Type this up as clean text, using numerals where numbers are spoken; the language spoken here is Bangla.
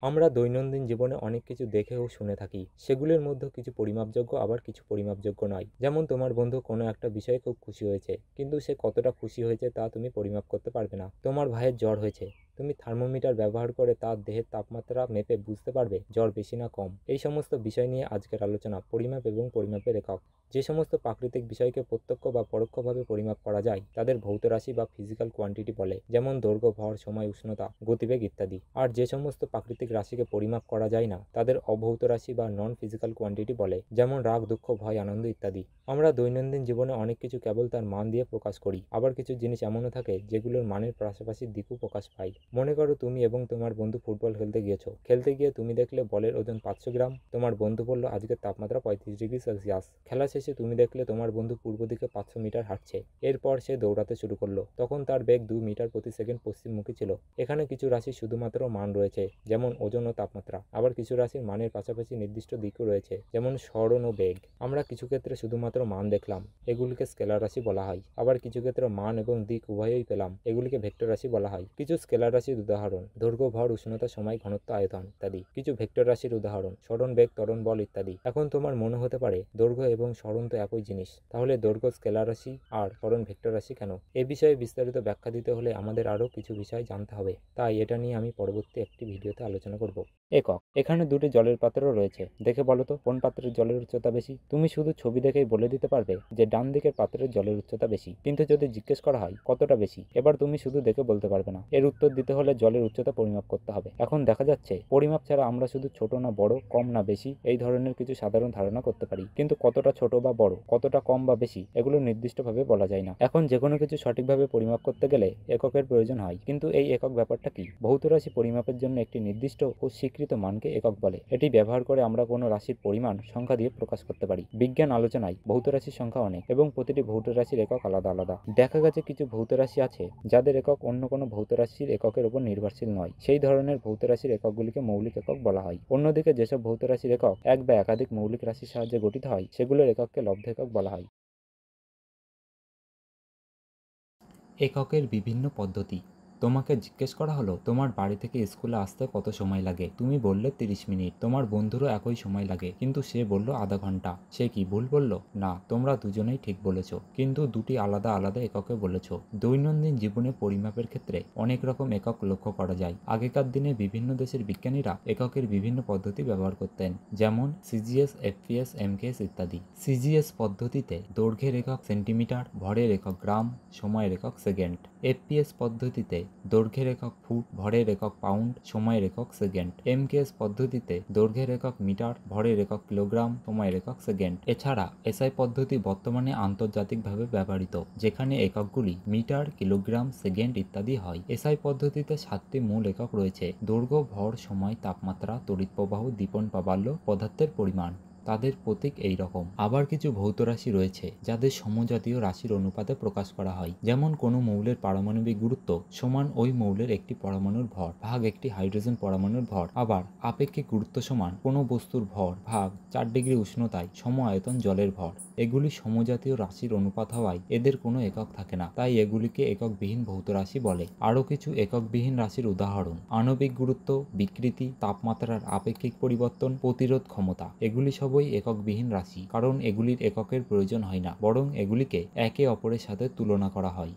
আমরা দৈনন্দিন জীবনে অনেক কিছু দেখে ও শুনে থাকি, সেগুলোর মধ্যে কিছু পরিমাপযোগ্য আবার কিছু পরিমাপযোগ্য নয়। যেমন তোমার বন্ধু কোনো একটা বিষয়ে খুব খুশি হয়েছে, কিন্তু সে কতটা খুশি হয়েছে তা তুমি পরিমাপ করতে পারবে না। তোমার ভাইয়ের জ্বর হয়েছে, তুমি থার্মোমিটার ব্যবহার করে তার দেহের তাপমাত্রা মেপে বুঝতে পারবে জ্বর বেশি না কম। এই সমস্ত বিষয় নিয়ে আজকের আলোচনা, পরিমাপ এবং পরিমাপের একক। যে সমস্ত প্রাকৃতিক বিষয়কে প্রত্যক্ষ বা পরোক্ষভাবে পরিমাপ করা যায় তাদের ভৌত রাশি বা ফিজিক্যাল কোয়ান্টিটি বলে, যেমন দৈর্ঘ্য, ভর, সময়, উষ্ণতা, গতিবেগ ইত্যাদি। আর যে সমস্ত প্রাকৃতিক রাশিকে পরিমাপ করা যায় না তাদের অভৌত রাশি বা নন ফিজিক্যাল কোয়ান্টিটি বলে, যেমন রাগ, দুঃখ, ভয়, আনন্দ ইত্যাদি। আমরা দৈনন্দিন জীবনে অনেক কিছু কেবল তার মান দিয়ে প্রকাশ করি, আবার কিছু জিনিস এমনও থাকে যেগুলোর মানের পাশাপাশি দিকও প্রকাশ পায়। মনে করো তুমি এবং তোমার বন্ধু ফুটবল খেলতে গিয়েছো। খেলতে গিয়ে তুমি দেখলে বলের ওজন 500 গ্রাম, তোমার বন্ধু বলল আজকের তাপমাত্রা 35 ডিগ্রি সেলসিয়াস। খেলা শেষে তুমি দেখলে তোমার বন্ধু পূর্ব দিকে 500 মিটার হাঁটছে। এরপর সে দৌড়াতে শুরু করলো, তখন তার বেগ 2 মিটার প্রতি সেকেন্ড পশ্চিমমুখী ছিল। এখানে কিছু রাশি শুধুমাত্র মান রয়েছে, যেমন ওজন ও তাপমাত্রা। আবার কিছু রাশির মানের পাশাপাশি নির্দিষ্ট দিকও রয়েছে, যেমন সরণ ও বেগ। আমরা কিছু ক্ষেত্রে শুধুমাত্র মান দেখলাম, এগুলিকে স্কেলার রাশি বলা হয়। আবার কিছু ক্ষেত্রে মান এবং দিক উভয়ই পেলাম, এগুলিকে ভেক্টর রাশি বলা হয়। কিছু স্কেলার রাশির উদাহরণ দৈর্ঘ্য, ভর, উষ্ণতা, সময়, ঘনত্ব, আয়তন ইত্যাদি। কিছু ভেক্টর রাশির উদাহরণ সরণ, বেগ, ত্বরণ, বল ইত্যাদি। এখন তোমার মনে হতে পারে দৈর্ঘ্য এবং সরণ তো একই জিনিস, তাহলে দৈর্ঘ্য স্কেলার রাশি আর সরণ ভেক্টর রাশি কেন? এ বিষয়ে বিস্তারিত ব্যাখ্যা দিতে হলে আমাদের আরও কিছু বিষয় জানতে হবে, তাই এটা নিয়ে আমি পরবর্তী একটি ভিডিওতে আলোচনা করব। একক। এখানে দুটি জলের পাত্র রয়েছে, দেখে বলো তো কোন পাত্রের জলের উচ্চতা বেশি? তুমি শুধু ছবি দেখেই বলে দিতে পারবে যে ডান দিকের পাত্রের জলের উচ্চতা বেশি, কিন্তু যদি জিজ্ঞেস করা হয় কতটা বেশি, এবার তুমি শুধু দেখে বলতে পারবে না। এর উত্তর দিতে হলে জলের উচ্চতা পরিমাপ করতে হবে। এখন দেখা যাচ্ছে পরিমাপ ছাড়া আমরা শুধু ছোট না বড়, কম না বেশি এই ধরনের কিছু সাধারণ ধারণা করতে পারি, কিন্তু কতটা ছোট বা বড়, কতটা কম বা বেশি এগুলো নির্দিষ্টভাবে বলা যায় না। এখন যে কোনো কিছু সঠিকভাবে পরিমাপ করতে গেলে এককের প্রয়োজন হয়, কিন্তু এই একক ব্যাপারটা কি? ভৌত রাশি পরিমাপের জন্য একটি নির্দিষ্ট ও স্বীকৃত মানকে একক বলে। এটি ব্যবহার করে আমরা কোনো রাশির পরিমাণ সংখ্যা দিয়ে প্রকাশ করতে পারি। বিজ্ঞান আলোচনায় ভৌত রাশির সংখ্যা অনেক এবং প্রতিটি ভৌত রাশির একক আলাদা আলাদা। দেখা গেছে কিছু ভৌত রাশি আছে যাদের একক অন্য কোনো ভৌত রাশির এককের উপর নির্ভরশীল নয়। সেই ধরনের ভৌত রাশির এককগুলিকে মৌলিক একক বলা হয়। অন্যদিকে যেসব ভৌত রাশির একক এক বা একাধিক মৌলিক রাশির সাহায্যে গঠিত হয় সেগুলোর একককে লব্ধ একক বলা হয়। এককের বিভিন্ন পদ্ধতি। তোমাকে জিজ্ঞেস করা হলো তোমার বাড়ি থেকে স্কুলে আসতে কত সময় লাগে, তুমি বললে 30 মিনিট। তোমার বন্ধুরও একই সময় লাগে, কিন্তু সে বলল আধা ঘন্টা। সে কি ভুল বলল? না, তোমরা দুজনেই ঠিক বলেছ, কিন্তু দুটি আলাদা আলাদা এককে বলেছ। দৈনন্দিন জীবনে পরিমাপের ক্ষেত্রে অনেক রকম একক লক্ষ্য করা যায়। আগেকার দিনে বিভিন্ন দেশের বিজ্ঞানীরা এককের বিভিন্ন পদ্ধতি ব্যবহার করতেন, যেমন সিজিএস, এফপিএস, এমকেএস ইত্যাদি। সিজিএস পদ্ধতিতে দৈর্ঘ্যের একক সেন্টিমিটার, ভরের একক গ্রাম, সময়ের একক সেকেন্ড। এফপিএস পদ্ধতিতে দৈর্ঘ্যের একক ফুট, ভরের একক পাউন্ড, সময়ের একক সেকেন্ড। এমকেএস পদ্ধতিতে দৈর্ঘ্যের একক মিটার, ভরের একক কিলোগ্রাম, সময়ের একক সেকেন্ড। এছাড়া এসআই পদ্ধতি বর্তমানে আন্তর্জাতিকভাবে ব্যবহৃত, যেখানে এককগুলি মিটার, কিলোগ্রাম, সেকেন্ড ইত্যাদি হয়। এসআই পদ্ধতিতে 7টি মূল একক রয়েছে: দৈর্ঘ্য, ভর, সময়, তাপমাত্রা, তড়িৎ প্রবাহ, দীপন প্রাবল্য, পদার্থের পরিমাণ। তাদের প্রতীক এই রকম। আবার কিছু ভৌত রাশি রয়েছে যাদের সমজাতীয় রাশির অনুপাতে প্রকাশ করা হয়, যেমন কোনো মৌলের পারমাণবিক গুরুত্ব সমান ওই মৌলের একটি পরমাণুর ভর ভাগ একটি হাইড্রোজেন পরমাণুর ভর। আবার আপেক্ষিক গুরুত্ব সমান কোনো বস্তুর ভর ভাগ 4 ডিগ্রি উষ্ণতায় সম আয়তন জলের ভর। এগুলি সমজাতীয় রাশির অনুপাত হওয়ায় এদের কোনো একক থাকে না, তাই এগুলিকে এককবিহীন ভৌত রাশি বলে। আরও কিছু এককবিহীন রাশির উদাহরণ: আণবিক গুরুত্ব, বিকৃতি, তাপমাত্রার আপেক্ষিক পরিবর্তন, প্রতিরোধ ক্ষমতা। এগুলি সবই এককবিহীন রাশি, কারণ এগুলির এককের প্রয়োজন হয় না, বরং এগুলিকে একে অপরের সাথে তুলনা করা হয়।